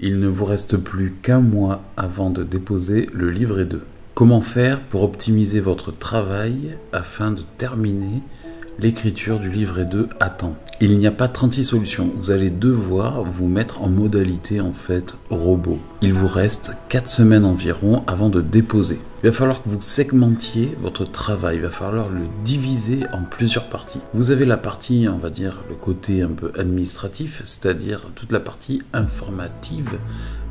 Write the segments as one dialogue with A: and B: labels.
A: Il ne vous reste plus qu'un mois avant de déposer le livret 2. Comment faire pour optimiser votre travail afin de terminer l'écriture du livret 2 à temps? Il n'y a pas 36 solutions. Vous allez devoir vous mettre en modalité robot. Il vous reste 4 semaines environ avant de déposer. Il va falloir que vous segmentiez votre travail. Il va falloir le diviser en plusieurs parties. Vous avez la partie, on va dire, le côté un peu administratif, c'est-à-dire toute la partie informative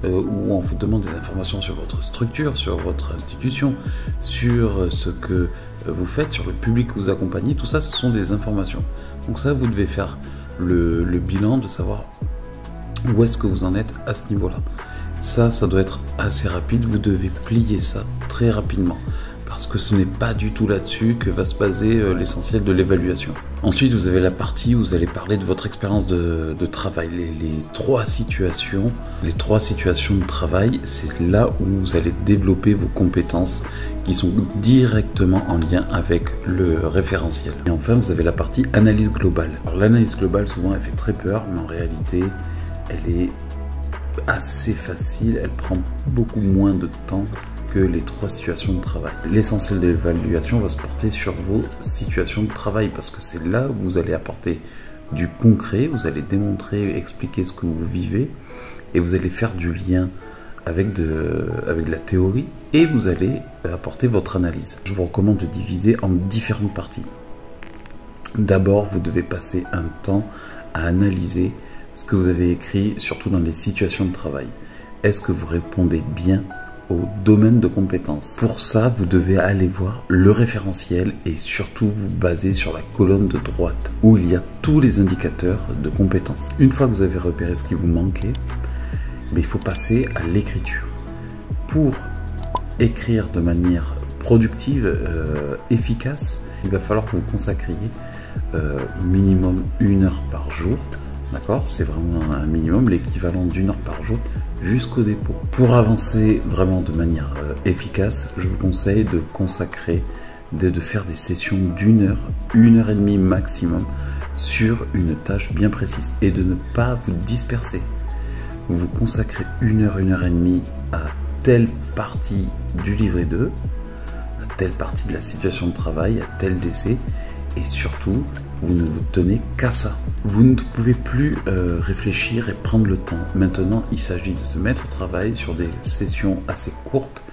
A: où on vous demande des informations sur votre structure, sur votre institution, sur ce que vous faites, sur le public que vous accompagnez. Tout ça, ce sont des informations. Donc ça, vous devez faire le bilan de savoir où est-ce que vous en êtes à ce niveau-là. Ça doit être assez rapide. Vous devez plier ça très rapidement parce que ce n'est pas du tout là-dessus que va se baser l'essentiel de l'évaluation. Ensuite, vous avez la partie où vous allez parler de votre expérience de travail. Les trois situations de travail, c'est là où vous allez développer vos compétences qui sont directement en lien avec le référentiel. Et enfin, vous avez la partie analyse globale. Alors l'analyse globale, souvent, elle fait très peur, mais en réalité, elle est assez facile, elle prend beaucoup moins de temps que les trois situations de travail. L'essentiel de l'évaluation va se porter sur vos situations de travail parce que c'est là où vous allez apporter du concret, vous allez démontrer, expliquer ce que vous vivez et vous allez faire du lien avec de la théorie et vous allez apporter votre analyse. Je vous recommande de diviser en différentes parties. D'abord, vous devez passer un temps à analyser ce que vous avez écrit, surtout dans les situations de travail. Est-ce que vous répondez bien au domaine de compétences? Pour ça, vous devez aller voir le référentiel et surtout vous baser sur la colonne de droite où il y a tous les indicateurs de compétences. Une fois que vous avez repéré ce qui vous manquait, il faut passer à l'écriture. Pour écrire de manière productive, efficace, il va falloir que vous consacriez minimum 1 heure par jour. D'accord, c'est vraiment un minimum, l'équivalent d'1 heure par jour jusqu'au dépôt. Pour avancer vraiment de manière efficace, je vous conseille de consacrer, de faire des sessions d'1 heure, 1 heure et demie maximum sur une tâche bien précise et de ne pas vous disperser. Vous vous consacrez 1 heure et demie à telle partie du livret 2, à telle partie de la situation de travail, à tel décès. Et surtout, vous ne vous tenez qu'à ça. Vous ne pouvez plus réfléchir et prendre le temps. Maintenant, il s'agit de se mettre au travail sur des sessions assez courtes,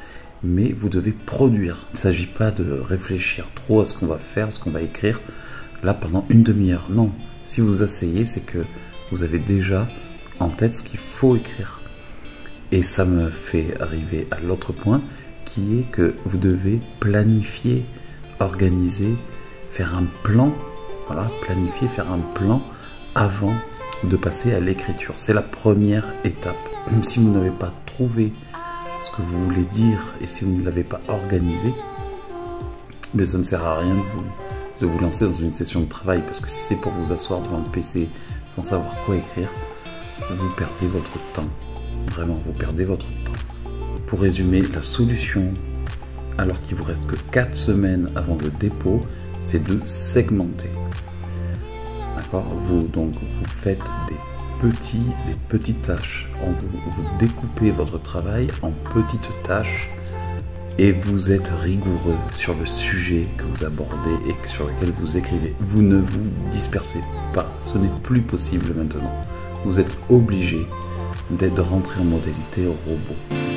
A: mais vous devez produire. Il ne s'agit pas de réfléchir trop à ce qu'on va faire, à ce qu'on va écrire, là pendant une demi-heure. Non, si vous asseyez, c'est que vous avez déjà en tête ce qu'il faut écrire. Et ça me fait arriver à l'autre point, qui est que vous devez planifier, organiser, faire un plan, voilà, planifier, faire un plan avant de passer à l'écriture. C'est la première étape. Même si vous n'avez pas trouvé ce que vous voulez dire et si vous ne l'avez pas organisé, mais ça ne sert à rien de vous lancer dans une session de travail parce que si c'est pour vous asseoir devant le PC sans savoir quoi écrire, vous perdez votre temps. Vraiment, vous perdez votre temps. Pour résumer, la solution, alors qu'il vous reste que 4 semaines avant le dépôt, c'est de segmenter. D'accord, vous faites des petites tâches. Vous découpez votre travail en petites tâches et vous êtes rigoureux sur le sujet que vous abordez et sur lequel vous écrivez. Vous ne vous dispersez pas. Ce n'est plus possible maintenant. Vous êtes obligé de rentrer en modalité robot.